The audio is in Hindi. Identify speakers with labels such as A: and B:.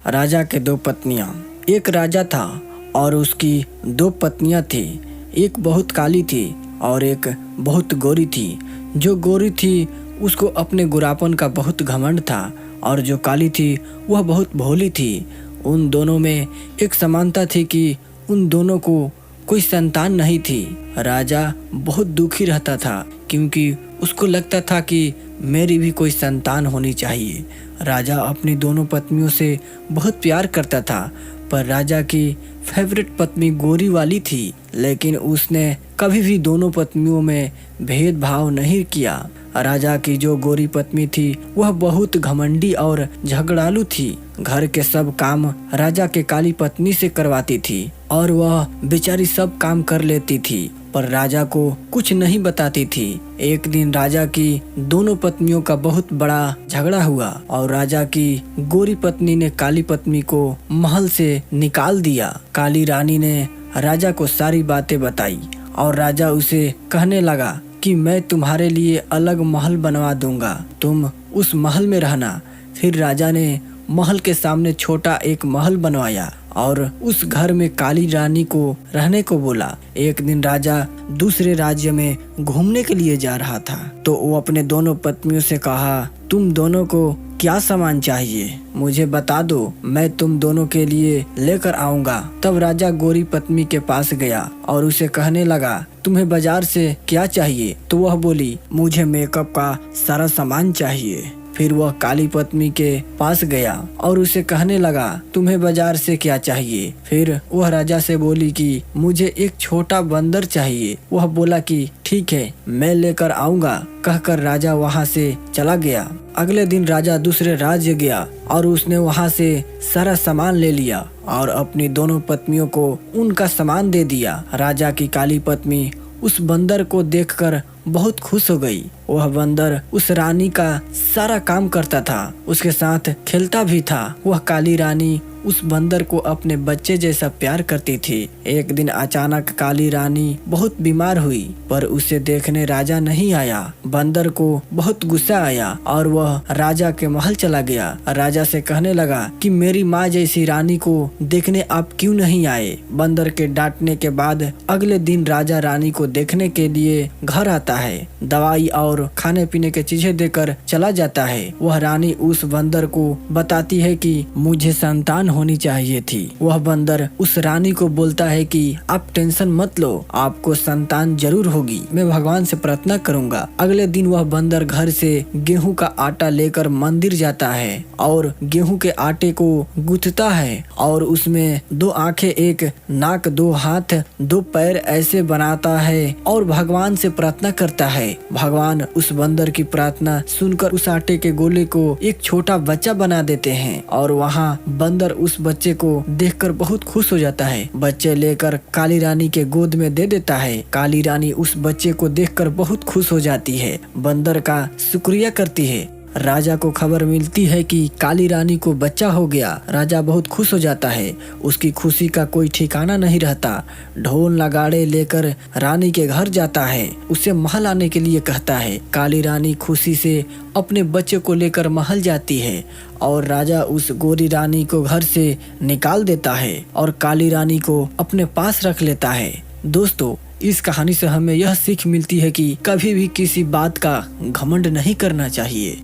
A: राजा के दो पत्नियां। एक राजा था और उसकी दो पत्नियां थी। एक बहुत काली थी और एक बहुत गोरी थी। जो गोरी थी उसको अपने गोरापन का बहुत घमंड था और जो काली थी वह बहुत भोली थी। उन दोनों में एक समानता थी कि उन दोनों को कोई संतान नहीं थी। राजा बहुत दुखी रहता था क्योंकि उसको लगता था कि मेरी भी कोई संतान होनी चाहिए। राजा अपनी दोनों पत्नियों से बहुत प्यार करता था, पर राजा की फेवरेट पत्नी गोरी वाली थी, लेकिन उसने कभी भी दोनों पत्नियों में भेदभाव नहीं किया। राजा की जो गोरी पत्नी थी वह बहुत घमंडी और झगड़ालू थी। घर के सब काम राजा के काली पत्नी से करवाती थी और वह बेचारी सब काम कर लेती थी, पर राजा को कुछ नहीं बताती थी। एक दिन राजा की दोनों पत्नियों का बहुत बड़ा झगड़ा हुआ और राजा की गोरी पत्नी ने काली पत्नी को महल से निकाल दिया। काली रानी ने राजा को सारी बातें बताई और राजा उसे कहने लगा कि मैं तुम्हारे लिए अलग महल बनवा दूंगा, तुम उस महल में रहना। फिर राजा ने महल के सामने छोटा एक महल बनवाया और उस घर में काली रानी को रहने को बोला। एक दिन राजा दूसरे राज्य में घूमने के लिए जा रहा था, तो वो अपने दोनों पत्नियों से कहा, तुम दोनों को क्या सामान चाहिए मुझे बता दो, मैं तुम दोनों के लिए लेकर आऊंगा। तब राजा गोरी पत्नी के पास गया और उसे कहने लगा, तुम्हें बाजार से क्या चाहिए? तो वह बोली, मुझे मेकअप का सारा सामान चाहिए। फिर वह काली पत्नी के पास गया और उसे कहने लगा, तुम्हें बाजार से क्या चाहिए? फिर वह राजा से बोली कि मुझे एक छोटा बंदर चाहिए। वह बोला कि ठीक है, मैं लेकर आऊंगा। कहकर राजा वहां से चला गया। अगले दिन राजा दूसरे राज्य गया और उसने वहां से सारा सामान ले लिया और अपनी दोनों पत्नियों को उनका सामान दे दिया। राजा की काली पत्नी उस बंदर को देखकर बहुत खुश हो गई। वह बंदर उस रानी का सारा काम करता था, उसके साथ खेलता भी था। वह काली रानी उस बंदर को अपने बच्चे जैसा प्यार करती थी। एक दिन अचानक काली रानी बहुत बीमार हुई, पर उसे देखने राजा नहीं आया। बंदर को बहुत गुस्सा आया और वह राजा के महल चला गया। राजा से कहने लगा कि मेरी माँ जैसी रानी को देखने आप क्यों नहीं आए? बंदर के डांटने के बाद अगले दिन राजा रानी को देखने के लिए घर आता है। दवाई और खाने पीने के चीजें देकर चला जाता है। वह रानी उस बंदर को बताती है कि मुझे संतान होनी चाहिए थी। वह बंदर उस रानी को बोलता है कि आप टेंशन मत लो, आपको संतान जरूर होगी, मैं भगवान से प्रार्थना करूंगा। अगले दिन वह बंदर घर से गेहूं का आटा लेकर मंदिर जाता है और गेहूं के आटे को गूंथता है और उसमें दो आंखें, एक नाक, दो हाथ, दो पैर ऐसे बनाता है और भगवान से प्रार्थना करता है। भगवान उस बंदर की प्रार्थना सुनकर उस आटे के गोले को एक छोटा बच्चा बना देते हैं और वहाँ बंदर उस बच्चे को देखकर बहुत खुश हो जाता है। बच्चे लेकर काली रानी के गोद में दे देता है। काली रानी उस बच्चे को देखकर बहुत खुश हो जाती है, बंदर का शुक्रिया करती है। राजा को खबर मिलती है कि काली रानी को बच्चा हो गया। राजा बहुत खुश हो जाता है, उसकी खुशी का कोई ठिकाना नहीं रहता। ढोल नगाड़े लेकर रानी के घर जाता है, उसे महल आने के लिए कहता है। काली रानी खुशी से अपने बच्चे को लेकर महल जाती है और राजा उस गोरी रानी को घर से निकाल देता है और काली रानी को अपने पास रख लेता है। दोस्तों, इस कहानी से हमें यह सीख मिलती है कि कभी भी किसी बात का घमंड नहीं करना चाहिए।